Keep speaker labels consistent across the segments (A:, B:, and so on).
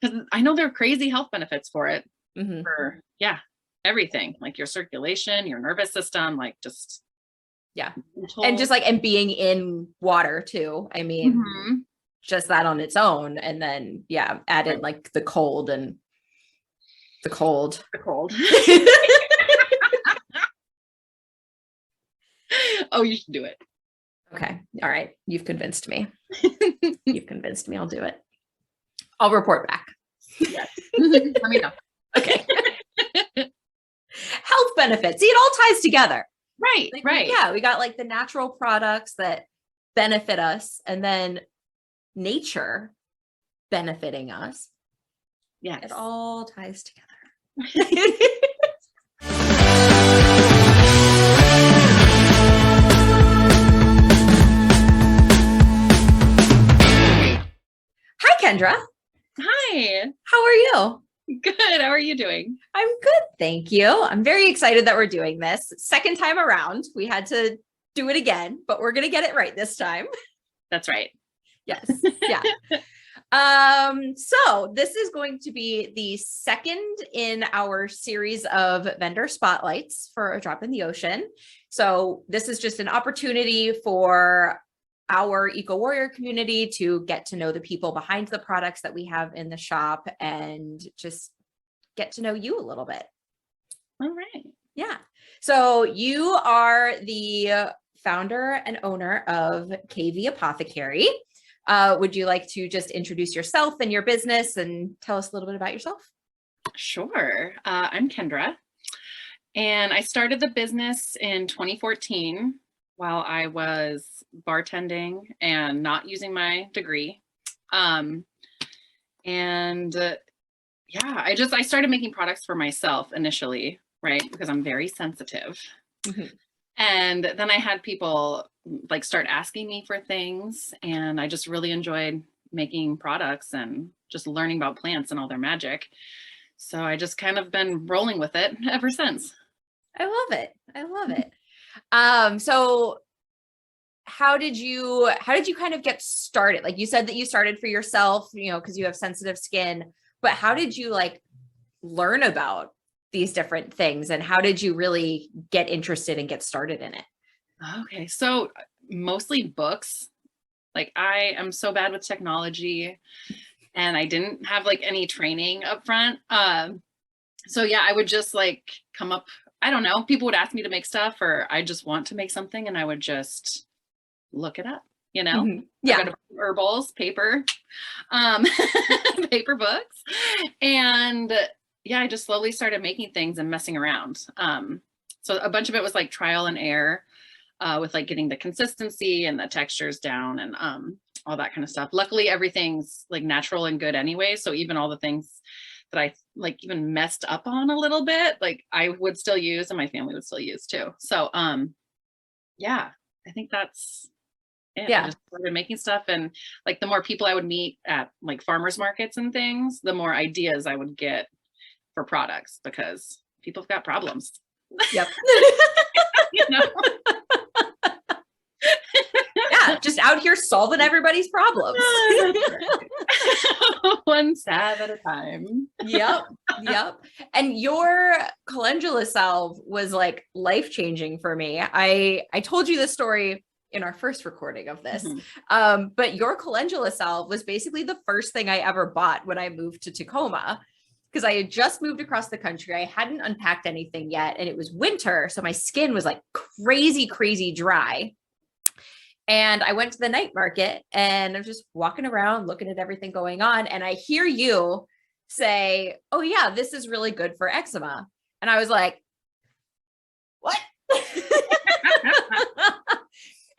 A: Because I know there are crazy health benefits for it.
B: Mm-hmm.
A: For everything, like your circulation, your nervous system, like just
B: and just like and being in water too. I mean, just that on its own, and then added like the cold.
A: Oh, you should do it.
B: Okay. All right. You've convinced me. I'll do it. I'll report back.
A: Yes. Let me know.
B: Okay. Health benefits. See, it all ties together.
A: Right.
B: Like,
A: right.
B: Yeah. We got like the natural products that benefit us, and then nature benefiting us.
A: Yes.
B: It all ties together. Hi, Kendra.
A: Hi.
B: How are you?
A: Good. How are you doing?
B: I'm good. Thank you. I'm very excited that we're doing this. Second time around. We had to do it again, but we're going to get it right this time.
A: That's right.
B: Yes. Yeah. So this is going to be the second in our series of vendor spotlights for A Drop in the Ocean. So this is just an opportunity for our Eco Warrior community to get to know the people behind the products that we have in the shop and just get to know you a little bit.
A: All right.
B: Yeah. So you are the founder and owner of KV Apothecary. Would you like to just introduce yourself and your business and tell us a little bit about yourself?
A: Sure. I'm Kendra, and I started the business in 2014 while I was bartending and not using my degree. I started making products for myself initially, right? Because I'm very sensitive. And then I had people like start asking me for things, and I just really enjoyed making products and just learning about plants and all their magic. So I just kind of been rolling with it ever since.
B: I love it. So how did you kind of get started? Like you said that you started for yourself, because you have sensitive skin, but how did you like learn about these different things, and how did you really get interested and get started in it?
A: Okay. So mostly books. Like I am so bad with technology, and I didn't have like any training up front. I would just like come up, I don't know, people would ask me to make stuff, or I just want to make something, and I would just look it up,
B: Yeah.
A: I got herbals, paper, paper books. And I just slowly started making things and messing around. So a bunch of it was like trial and error, with like getting the consistency and the textures down and all that kind of stuff. Luckily, everything's like natural and good anyway. So even all the things that I like even messed up on a little bit, like I would still use and my family would still use too. So I think that's it. I just started making stuff, and like the more people I would meet at like farmers markets and things, the more ideas I would get for products, because people have got problems.
B: Yep. Yeah, just out here solving everybody's problems.
A: One salve at a time.
B: Yep. And your calendula salve was like life-changing for me. I told you this story in our first recording of this. But your calendula salve was basically the first thing I ever bought when I moved to Tacoma, because I had just moved across the country. I hadn't unpacked anything yet, and it was winter. So my skin was like crazy dry. And I went to the night market, and I'm just walking around looking at everything going on. And I hear you say, "Oh yeah, this is really good for eczema." And I was like, "What?"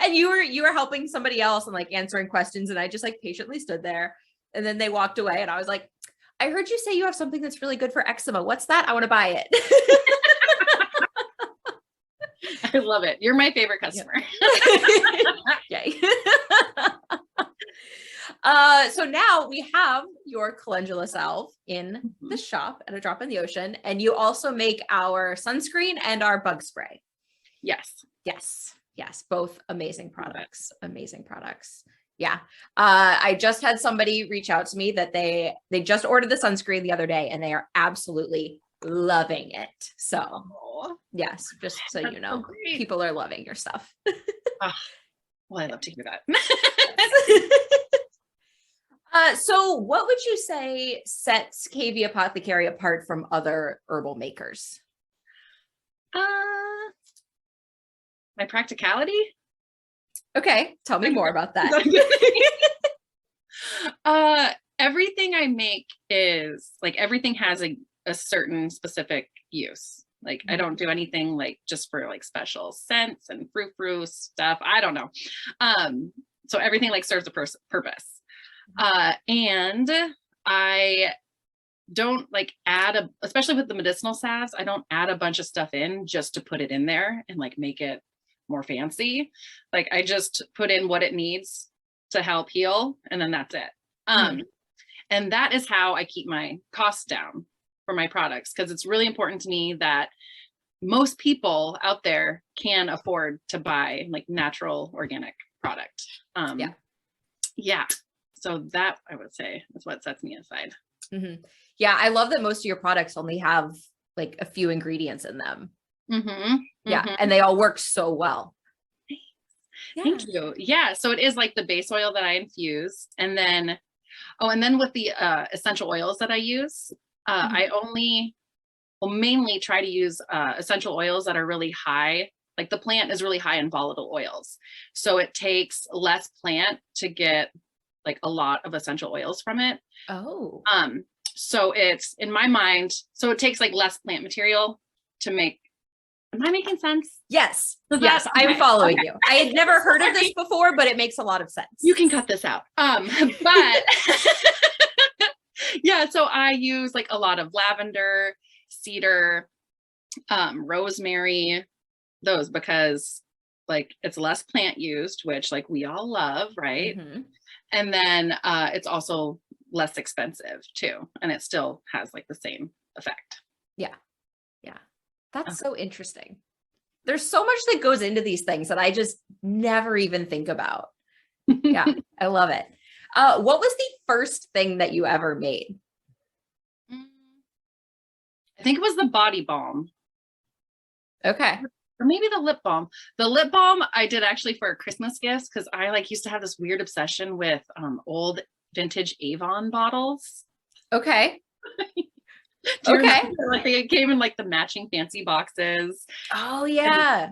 B: And you were helping somebody else and like answering questions. And I just like patiently stood there, and then they walked away, and I was like, "I heard you say you have something that's really good for eczema. What's that? I want to buy it."
A: I love it. You're my favorite customer.
B: Yay. So now we have your calendula salve in the shop at A Drop in the Ocean, and you also make our sunscreen and our bug spray.
A: Yes.
B: Both amazing products. Yeah. I just had somebody reach out to me that they just ordered the sunscreen the other day and they are absolutely loving it. So
A: Oh,
B: yes, just so
A: that's
B: you
A: so
B: know,
A: great.
B: people are loving your stuff.
A: Ah, well, I love to hear that.
B: So what would you say sets KV Apothecary apart from other herbal makers?
A: Uh, my practicality.
B: Okay, tell me more about that.
A: Everything I make is like everything has a certain specific use. Like I don't do anything like just for like special scents and frou stuff. I don't know. So everything like serves a purpose. And I don't like add especially with the medicinal salves, I don't add a bunch of stuff in just to put it in there and like make it more fancy. Like I just put in what it needs to help heal, and then that's it. And that is how I keep my costs down for my products, because it's really important to me that most people out there can afford to buy like natural organic product. Yeah. So that I would say is what sets me aside.
B: Yeah, I love that most of your products only have like a few ingredients in them. Yeah, and they all work so well.
A: Thank you. Yeah, so it is like the base oil that I infuse, and then with the essential oils that I use, I mainly try to use essential oils that are really high. Like the plant is really high in volatile oils, so it takes less plant to get like a lot of essential oils from it. So it's in my mind, so it takes like less plant material to make. Am I making sense?
B: Yes. Yes, I'm following you. I had never heard of this before, but it makes a lot of sense.
A: You can cut this out. But yeah, so I use like a lot of lavender, cedar, rosemary, those, because like it's less plant used, which like we all love, right? And then it's also less expensive too, and it still has like the same effect.
B: Yeah. That's so interesting. There's so much that goes into these things that I just never even think about. Yeah, I love it. What was the first thing that you ever made?
A: I think it was the body balm.
B: Okay.
A: Or maybe the lip balm. The lip balm I did actually for a Christmas gift, because I like used to have this weird obsession with old vintage Avon bottles.
B: Okay.
A: Okay. Like they came in like the matching fancy boxes.
B: Oh yeah.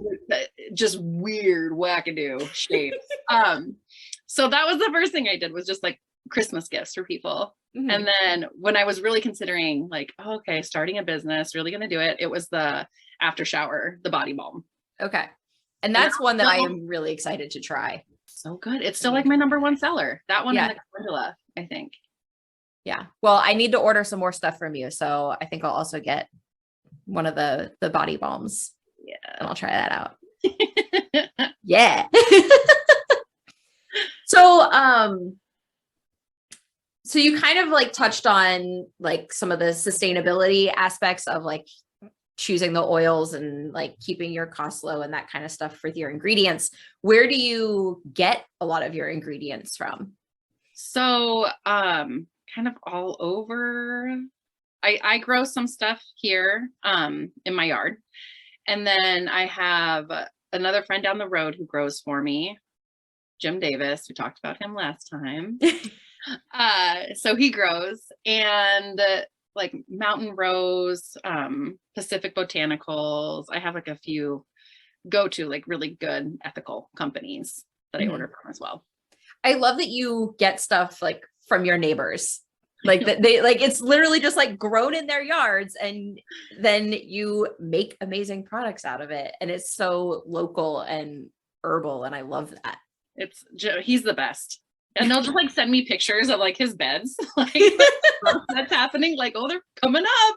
A: Just weird wackadoo shapes. So that was the first thing I did, was just like Christmas gifts for people. And then when I was really considering like, oh, okay, starting a business, really going to do it, it was the after shower, the body balm.
B: Okay. And that's one that I am really excited to try.
A: So good. It's still like my #1 seller. That one and the calendula, I think.
B: Yeah. Well, I need to order some more stuff from you. So I think I'll also get one of the body balms.
A: Yeah.
B: And I'll try that out. Yeah. So you kind of like touched on like some of the sustainability aspects of like choosing the oils and like keeping your costs low and that kind of stuff with your ingredients. Where do you get a lot of your ingredients from?
A: So, kind of all over. I grow some stuff here in my yard, and then I have another friend down the road who grows for me, Jim Davis. We talked about him last time. So he grows, and like Mountain Rose, Pacific Botanicals. I have like a few go-to like really good ethical companies that I order from as well.
B: I love that you get stuff like from your neighbors, like that they like it's literally just like grown in their yards, and then you make amazing products out of it, and it's so local and herbal, and I love that.
A: He's the best. And they'll just like send me pictures of like his beds, like that's happening. Like, oh, they're coming up.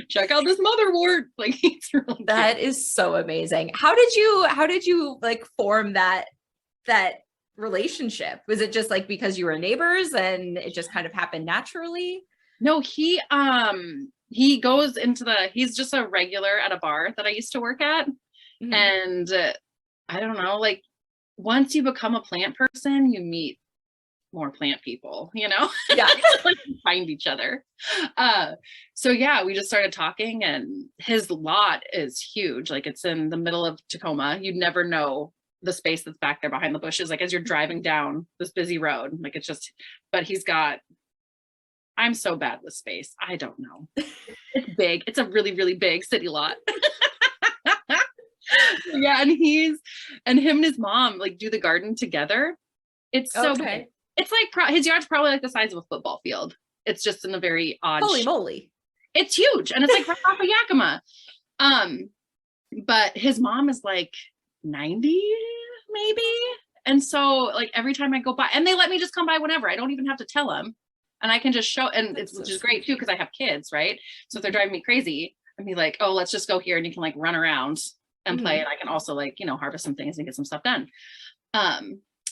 A: Check out this motherwort. Like, it's really
B: that
A: cute.
B: is so amazing. How did you like form that relationship? Was it just like because you were neighbors and it just kind of happened naturally?
A: No, he goes into he's just a regular at a bar that I used to work at. And I don't know, like once you become a plant person, you meet more plant people, you know?
B: Yeah.
A: Like find each other. So yeah, we just started talking, and his lot is huge. Like it's in the middle of Tacoma. You'd never know the space that's back there behind the bushes. Like as you're driving down this busy road, like it's just, but I'm so bad with space. I don't know. It's big. It's a really, really big city lot. Yeah. And him and his mom like do the garden together. It's so big. It's like his yard's probably like the size of a football field. It's just in a very odd
B: Holy moly.
A: It's huge, and it's like right off of Yakima. But his mom is like 90 maybe, and so like every time I go by, and they let me just come by whenever. I don't even have to tell them, and I can just show. And it's which is great too, because I have kids, right? So if they're driving me crazy, I'd be like, oh, let's just go here, and you can like run around and play, and I can also like harvest some things and get some stuff done.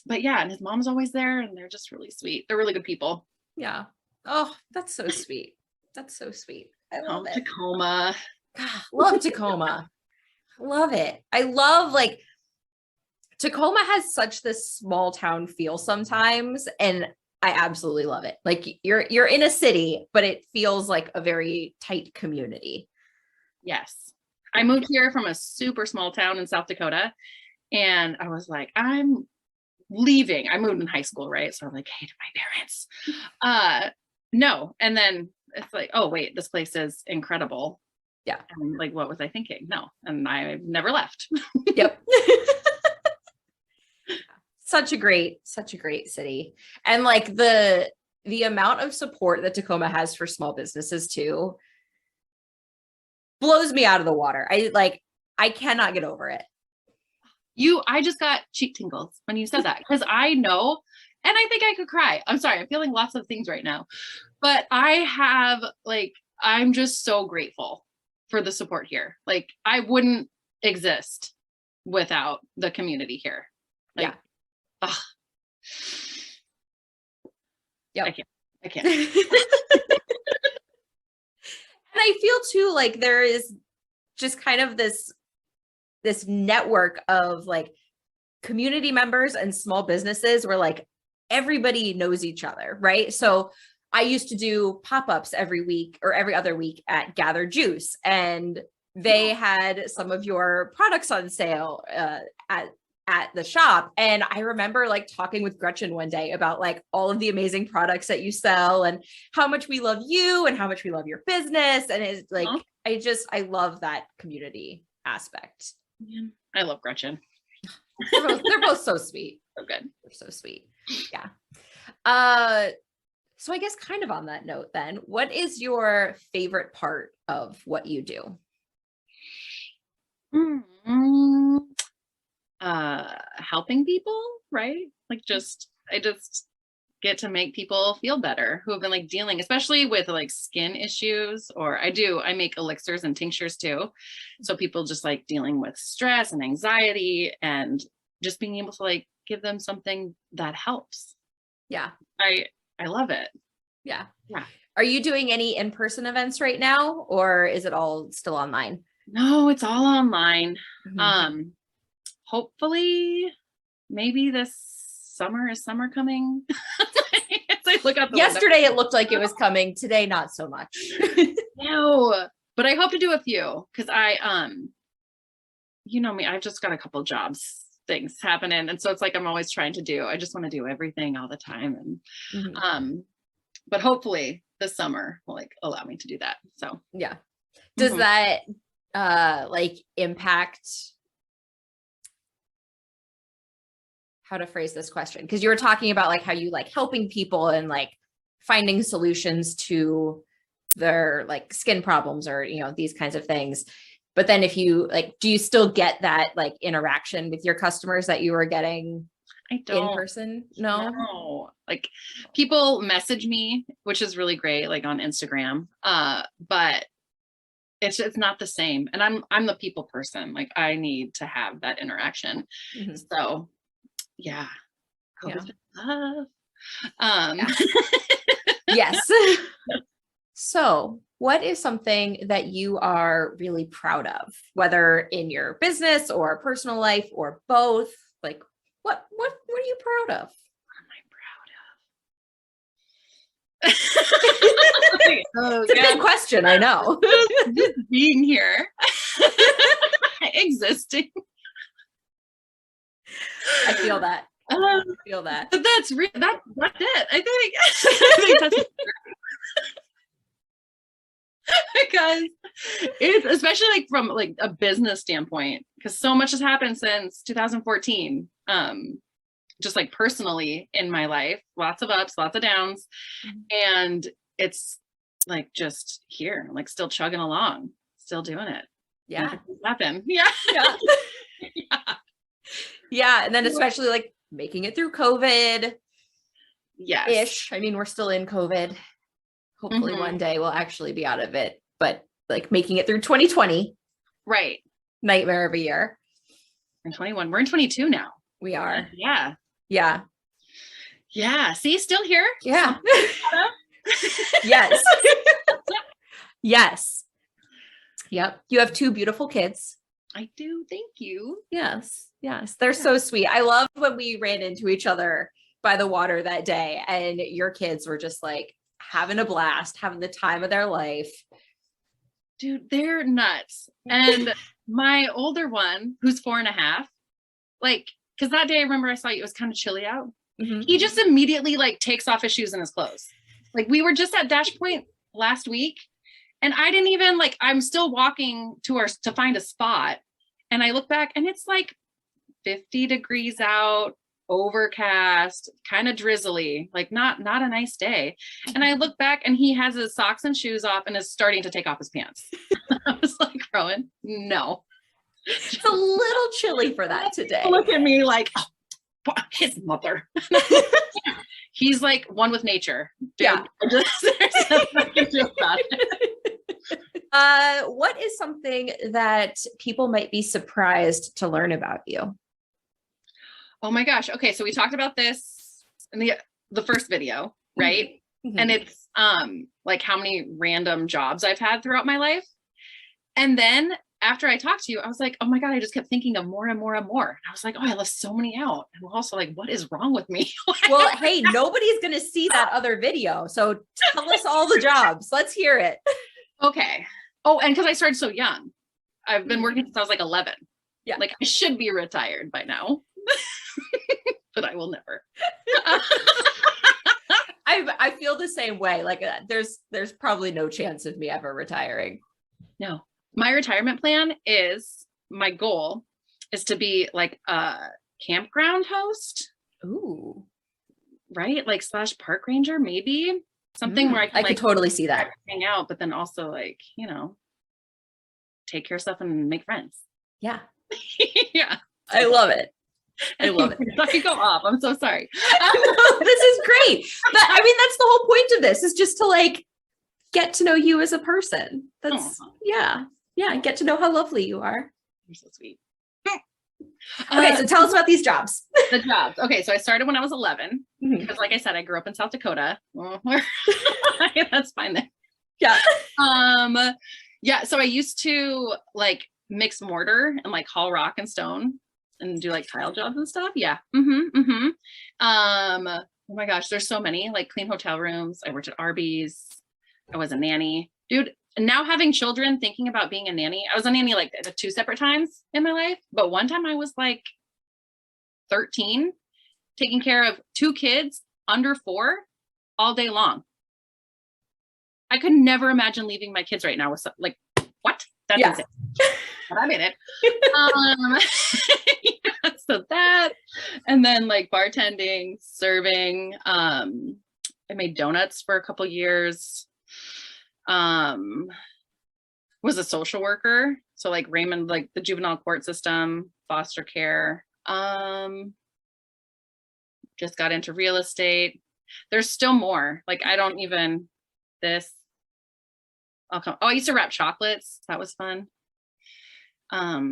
A: But yeah, and his mom's always there, and they're just really sweet. They're really good people.
B: Yeah. Oh, that's so sweet. That's so sweet. I love it.
A: Tacoma.
B: God, love Tacoma. Love it. I love like Tacoma has such this small town feel sometimes, and I absolutely love it. Like you're in a city, but it feels like a very tight community.
A: Yes. I moved here from a super small town in South Dakota, and I was like, I'm leaving. I moved in high school, right? So I'm like, hey, to my parents. No. And then it's like, oh wait, this place is incredible.
B: Yeah.
A: And like, what was I thinking? No. And I never left.
B: Yep. Such a great city. And like the amount of support that Tacoma has for small businesses too blows me out of the water. I cannot get over it.
A: I just got cheek tingles when you said that, because I know, and I think I could cry. I'm sorry. I'm feeling lots of things right now, but I'm just so grateful for the support here. Like I wouldn't exist without the community here. Like, yeah. Yep. I can't. And
B: I feel too like there is just kind of this network of like community members and small businesses where like everybody knows each other, right? So I used to do pop-ups every week or every other week at Gather Juice, and they had some of your products on sale at the shop. And I remember like talking with Gretchen one day about like all of the amazing products that you sell and how much we love you and how much we love your business. And it's like, I love that community aspect.
A: Yeah. I love Gretchen.
B: They're both so sweet.
A: So good.
B: They're so sweet. Yeah. So I guess kind of on that note then, what is your favorite part of what you do?
A: Helping people, right? Like I just get to make people feel better who have been like dealing, especially with like skin issues, or I make elixirs and tinctures too. So people just like dealing with stress and anxiety, and just being able to like give them something that helps.
B: Yeah.
A: I love it.
B: Yeah.
A: Yeah.
B: Are you doing any in-person events right now, or is it all still online?
A: No, it's all online.
B: Mm-hmm.
A: Hopefully maybe this summer. Is summer coming? As I look out the
B: Yesterday
A: window.
B: It looked like it was coming. Today, not so much.
A: No, but I hope to do a few, because you know me, I've just got a couple things happening, and so it's like I just want to do everything all the time, and but hopefully this summer will like allow me to do that. So
B: yeah. Does that like impact how to phrase this question? Because you were talking about like how you like helping people and like finding solutions to their like skin problems or, these kinds of things. But then if you like, do you still get that like interaction with your customers that you were getting in person?
A: No. Like people message me, which is really great, like on Instagram. But it's not the same. And I'm the people person. Like I need to have that interaction. So yeah. COVID's been tough.
B: Yes. So what is something that you are really proud of, whether in your business or personal life or both? Like what are you proud of?
A: What am I proud of? Oh,
B: It's a big question, I know.
A: just being here, existing.
B: I feel that.
A: Um,
B: I feel that.
A: but that's that's it. I think. I think that's because it's especially like from like a business standpoint, because so much has happened since 2014. Just like personally in my life, lots of ups, lots of downs, and it's like just here, like still chugging along, still doing it.
B: Yeah.
A: Happen. Yeah.
B: Yeah.
A: Yeah.
B: Yeah. And then especially like making it through COVID
A: Yes.
B: ish. I mean, we're still in COVID. Hopefully one day we'll actually be out of it, but like making it through 2020.
A: Right.
B: Nightmare of a year.
A: And 21. We're in 22 now.
B: We are.
A: Yeah.
B: Yeah.
A: Yeah. See, still here.
B: Yeah. Yes. Yes. Yep. You have 2 beautiful kids.
A: I do. Thank you.
B: Yes. Yes. They're so sweet. I love when we ran into each other by the water that day and your kids were just like having a blast, having the time of their life.
A: Dude, they're nuts. And my older one, who's 4.5, like, because that day I remember I saw you, it was kind of chilly out.
B: Mm-hmm.
A: He just immediately like takes off his shoes and his clothes. Like we were just at Dash Point last week and I didn't even like, I'm still walking to find a spot. And I look back and it's like 50 degrees out, overcast, kind of drizzly, like not a nice day. And I look back and he has his socks and shoes off and is starting to take off his pants. I was like, Rowan, no.
B: It's a little chilly for that today.
A: Look at me like, oh, his mother. He's like one with nature. Dude.
B: Yeah.
A: There's nothing I can do about it.
B: What is something that people might be surprised to learn about you?
A: Oh my gosh. Okay. So we talked about this in the first video, right?
B: Mm-hmm.
A: And it's like how many random jobs I've had throughout my life. And then after I talked to you, I was like, oh my God, I just kept thinking of more and more and more. And I was like, oh, I left so many out. And also like, what is wrong with me?
B: Well, hey, nobody's going to see that other video. So tell us all the jobs. Let's hear it.
A: Okay. Oh, and because I started so young, I've been working since I was like 11.
B: Yeah.
A: Like I should be retired by now, but I will never.
B: I feel the same way. Like there's probably no chance of me ever retiring.
A: No. My retirement plan is, my goal is to be like a campground host.
B: Ooh.
A: Right? Like / park ranger, maybe something where I
B: could totally see that.
A: Hang out, but then also like, you know, take care of stuff and make friends.
B: Yeah.
A: Yeah.
B: I love it. I love it.
A: I could go off. I'm so sorry.
B: No, this is great. But I mean, that's the whole point of this, is just to like get to know you as a person. That's yeah. Get to know how lovely you are.
A: You're so sweet.
B: Okay, so tell us about these jobs.
A: The jobs. Okay, so I started when I was 11 because, like I said, I grew up in South Dakota. That's fine then.
B: Yeah.
A: Yeah. So I used to like mix mortar and like haul rock and stone and do like tile jobs and stuff. Yeah. Oh my gosh, there's so many, like clean hotel rooms. I worked at Arby's. I was a nanny, dude. And now having children, thinking about being a nanny, I was a nanny like 2 separate times in my life. But one time I was like 13, taking care of 2 kids under 4 all day long. I could never imagine leaving my kids right now with like, what? That's insane. But I made it. Yeah, so that, and then like bartending, serving. I made donuts for a couple years. Was a social worker. So like Raymond, like the juvenile court system, foster care. Just got into real estate. There's still more. Like I don't even this. I used to wrap chocolates. That was fun. I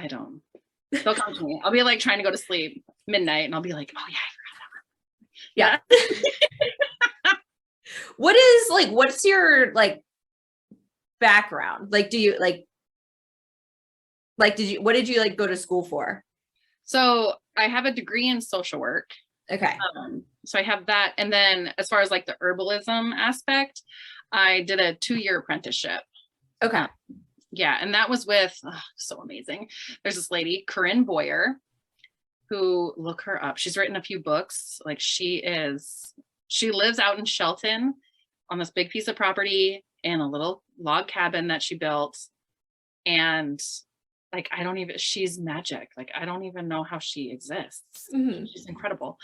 A: don't. They'll come to me. I'll be like trying to go to sleep midnight, and I'll be like, oh yeah, I forgot that one.
B: Yeah. What's your like background? Like, do you like what did you like go to school for?
A: So I have a degree in social work.
B: Okay.
A: so I have that. And then as far as like the herbalism aspect, I did a 2-year apprenticeship.
B: Okay.
A: Yeah. And that was with, so amazing. There's this lady, Corinne Boyer, who, look her up. She's written a few books. Like she lives out in Shelton on this big piece of property in a little log cabin that she built. And like, she's magic. Like, I don't even know how she exists.
B: Mm-hmm.
A: She's incredible.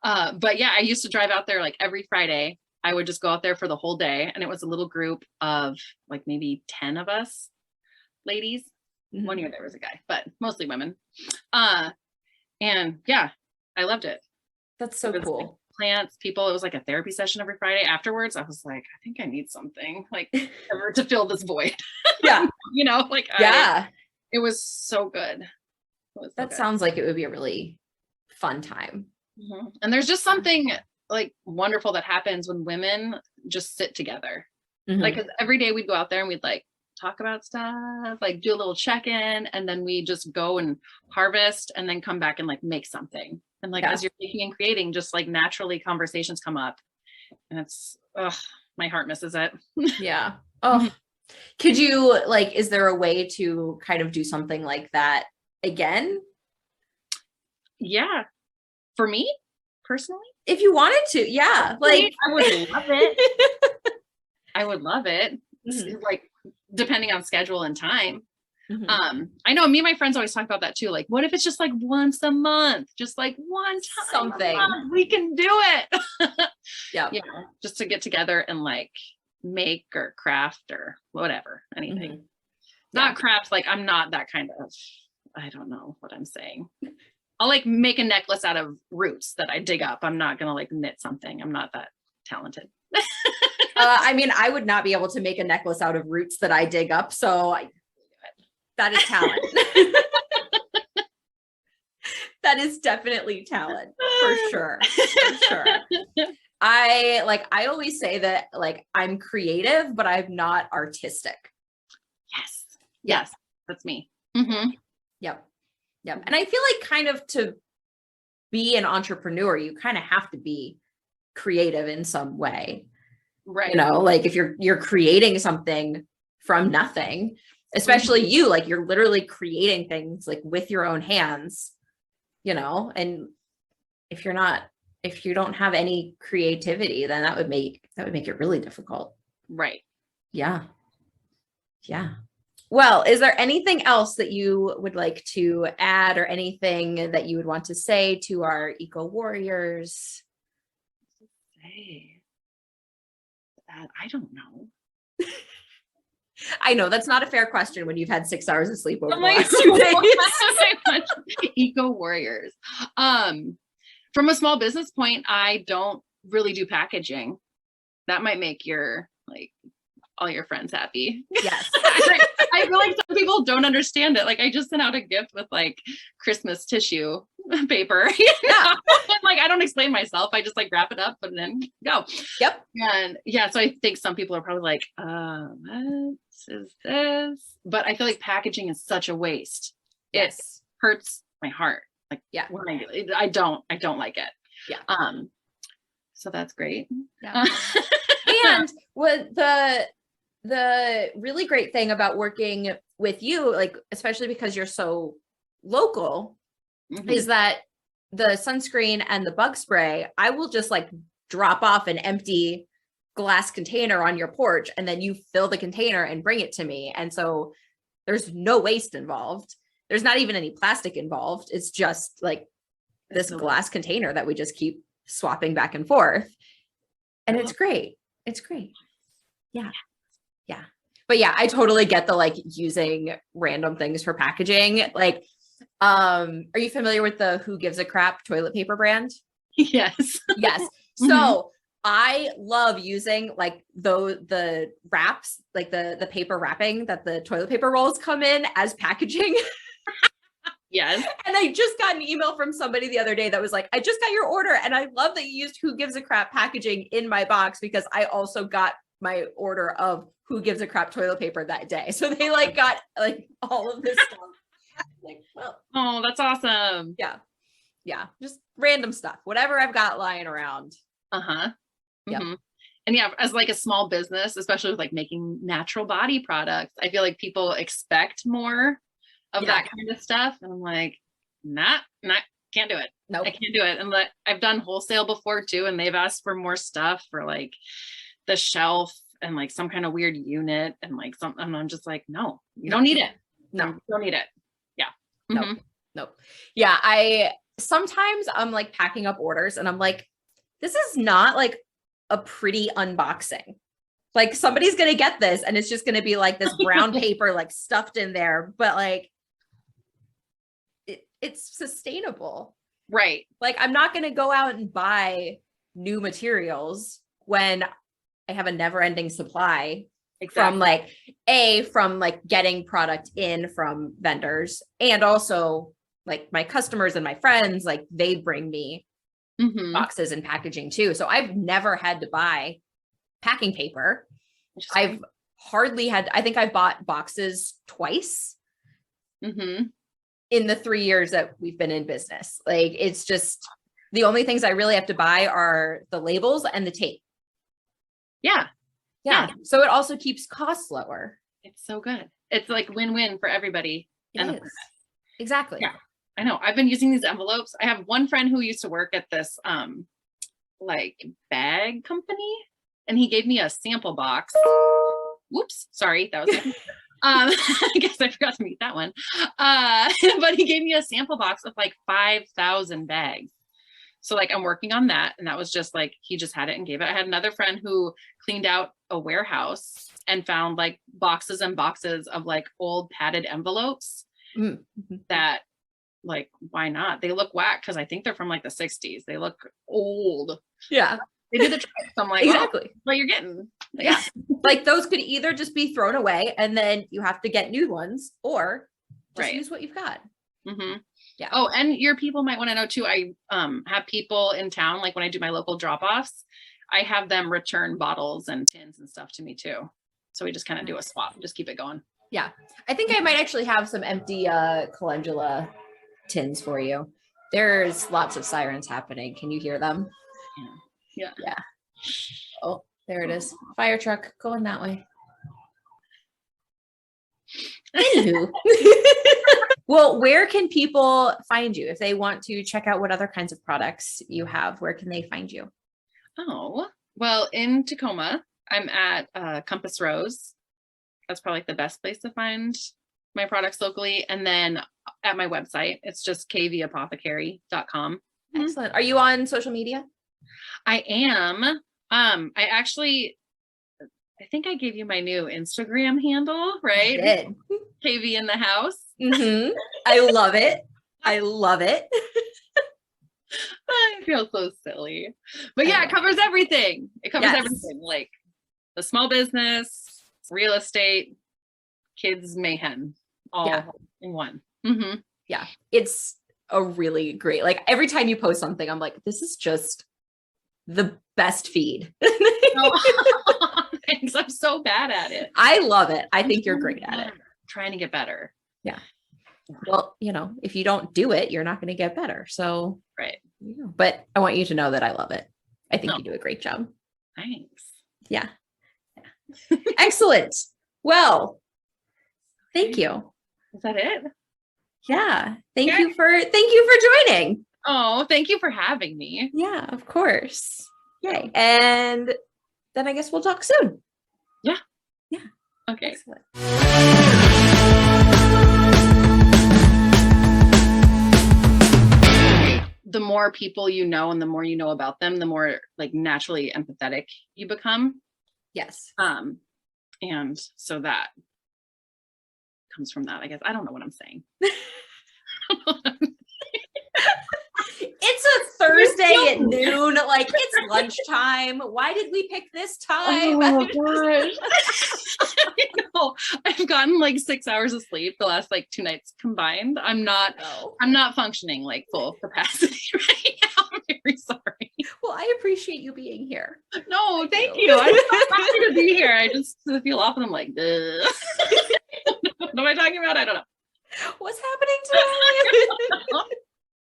A: But yeah, I used to drive out there like every Friday. I would just go out there for the whole day. And it was a little group of like maybe 10 of us ladies. Mm-hmm. One year there was a guy, but mostly women. And yeah, I loved it.
B: That's so cool.
A: Like plants, people. It was like a therapy session every Friday. Afterwards, I was like, I think I need something like to fill this void.
B: Yeah.
A: Like,
B: yeah.
A: It was so good.
B: That sounds like it would be a really fun time.
A: Mm-hmm. And there's just something like wonderful that happens when women just sit together. Mm-hmm. Like, 'cause every day we'd go out there and we'd like talk about stuff, like do a little check-in, and then we just go and harvest and then come back and like make something. And like, as you're making and creating, just like naturally conversations come up, and it's, my heart misses it.
B: Yeah. Oh, could you like, is there a way to kind of do something like that again?
A: Yeah. For me personally,
B: if you wanted to, yeah. Like,
A: I would love it. I would love it. Mm-hmm. Like, depending on schedule and time. Mm-hmm. I know me and my friends always talk about that too. Like, what if it's just like once a month, just like one time,
B: something
A: we can do it.
B: Yeah.
A: Just to get together and like make or craft or whatever, anything. Mm-hmm. Not craft. Like, I'm not that kind of, I don't know what I'm saying. I'll like make a necklace out of roots that I dig up. I'm not going to like knit something. I'm not that talented.
B: I mean, I would not be able to make a necklace out of roots that I dig up. So that is talent. That is definitely talent for sure. For sure. I always say that like I'm creative, but I'm not artistic.
A: Yes. That's me. Mm-hmm.
B: Yep. And I feel like kind of to be an entrepreneur, you kind of have to be creative in some way.
A: Right.
B: Like if you're creating something from nothing, especially you, like you're literally creating things like with your own hands, and if you don't have any creativity, then that would make it really difficult.
A: Right.
B: Yeah. Well, is there anything else that you would like to add or anything that you would want to say to our eco warriors?
A: I don't know.
B: I know that's not a fair question when you've had 6 hours of sleep over the
A: last
B: 2 days.
A: Eco warriors. From a small business point, I don't really do packaging. That might make your like all your friends happy.
B: Yes.
A: I feel like some people don't understand it. Like I just sent out a gift with like Christmas tissue paper.
B: Yeah.
A: Like I don't explain myself. I just like wrap it up and then go.
B: Yep.
A: And yeah, so I think some people are probably like, what is this? But I feel like packaging is such a waste.
B: Yes.
A: It hurts my heart. Like
B: yeah,
A: when I don't like it.
B: Yeah.
A: So that's great.
B: Yeah. And what the really great thing about working with you, like, especially because you're so local, mm-hmm. is that the sunscreen and the bug spray, I will just like drop off an empty glass container on your porch and then you fill the container and bring it to me. And so there's no waste involved. There's not even any plastic involved. It's just like this glass container that we just keep swapping back and forth. And it's great. It's great. Yeah. Yeah. But yeah, I totally get the like using random things for packaging. Like, are you familiar with the Who Gives a Crap toilet paper brand?
A: Yes.
B: Yes. So mm-hmm. I love using like the wraps, like the paper wrapping that the toilet paper rolls come in as packaging.
A: Yes.
B: And I just got an email from somebody the other day that was like, I just got your order. And I love that you used Who Gives a Crap packaging in my box because I also got my order of Who Gives a Crap toilet paper that day. So they like got like all of this stuff. Like, well.
A: Oh, that's awesome.
B: Yeah. Yeah. Just random stuff, whatever I've got lying around.
A: Uh-huh.
B: Yep.
A: Mm-hmm. And yeah, as like a small business, especially with like making natural body products, I feel like people expect more of that kind of stuff. And I'm like, can't do it.
B: Nope.
A: I can't do it. And like, I've done wholesale before too. And they've asked for more stuff for like the shelf and like some kind of weird unit and like something. And I'm just like, no, you don't need it.
B: No,
A: you don't need it. Yeah.
B: Nope.
A: Mm-hmm.
B: Nope. Yeah. Sometimes I'm like packing up orders and I'm like, this is not like a pretty unboxing. Like somebody's going to get this and it's just going to be like this brown paper, like stuffed in there, but like it's sustainable.
A: Right.
B: Like I'm not going to go out and buy new materials when I have a never ending supply from getting product in from vendors, and also like my customers and my friends, like they bring me boxes and packaging too. So I've never had to buy packing paper. I've hardly had, I think I've bought boxes twice in the 3 years that we've been in business. Like it's just the only things I really have to buy are the labels and the tape.
A: Yeah.
B: So it also keeps costs lower.
A: It's so good. It's like win-win for everybody.
B: Exactly.
A: Yeah. I know. I've been using these envelopes. I have one friend who used to work at this like bag company, and he gave me a sample box. Whoops, sorry, that was I guess I forgot to mute that one. But he gave me a sample box of like 5,000 bags. So like I'm working on that, and that was just like he just had it and gave it. I had another friend who cleaned out a warehouse and found like boxes and boxes of like old padded envelopes that, like, why not? They look whack because I think they're from like the 60s. They look old.
B: Yeah.
A: They do the trick. So I'm like,
B: exactly
A: what you're getting. Like,
B: yeah. Like those could either just be thrown away and then you have to get new ones, or just use what you've got. Yeah.
A: Oh, and your people might want to know too. I have people in town, like when I do my local drop-offs, I have them return bottles and tins and stuff to me too. So we just kind of do a swap, just keep it going.
B: Yeah. I think I might actually have some empty calendula tins for you. There's lots of sirens happening. Can you hear them?
A: Yeah.
B: Oh, there it is. Fire truck going that way. Anywho. Well, where can people find you if they want to check out what other kinds of products you have? Where can they find you?
A: Oh, well, in Tacoma, I'm at Compass Rose. That's probably like the best place to find my products locally. And then at my website, it's just kvapothecary.com.
B: Excellent. Are you on social media?
A: I am. I think I gave you my new Instagram handle, right?
B: I did.
A: KV in the house.
B: I love it. I love it.
A: I feel so silly. But yeah, it covers everything. It covers everything. Like the small business, real estate, kids mayhem, all in one.
B: Yeah. It's a really great, like every time you post something, I'm like, this is just the best feed.
A: Thanks. I'm so bad at it.
B: I love it. I think you're great at it.
A: Trying to get better.
B: Yeah. Well, if you don't do it, you're not going to get better. So,
A: right.
B: But I want you to know that I love it. I think you do a great job.
A: Thanks.
B: Yeah. Excellent. Well, thank you.
A: Is that it?
B: Yeah. Thank you for joining.
A: Oh, thank you for having me.
B: Yeah, of course. Yay. And then I guess we'll talk soon.
A: Yeah.
B: Yeah.
A: Okay.
B: Excellent.
A: The more people you know and the more you know about them, the more like naturally empathetic you become.
B: Yes.
A: And so that comes from that, I guess. I don't know what I'm saying.
B: It's a Thursday at noon. Like it's lunchtime. Why did we pick this time?
A: Oh gosh. I know. I've gotten like 6 hours of sleep the last like 2 nights combined. I'm not functioning like full capacity right now. I'm very sorry.
B: Well, I appreciate you being here.
A: No, thank you. I'm so happy to be here. I just feel off and I'm like, what am I talking about? I don't know.
B: What's happening today?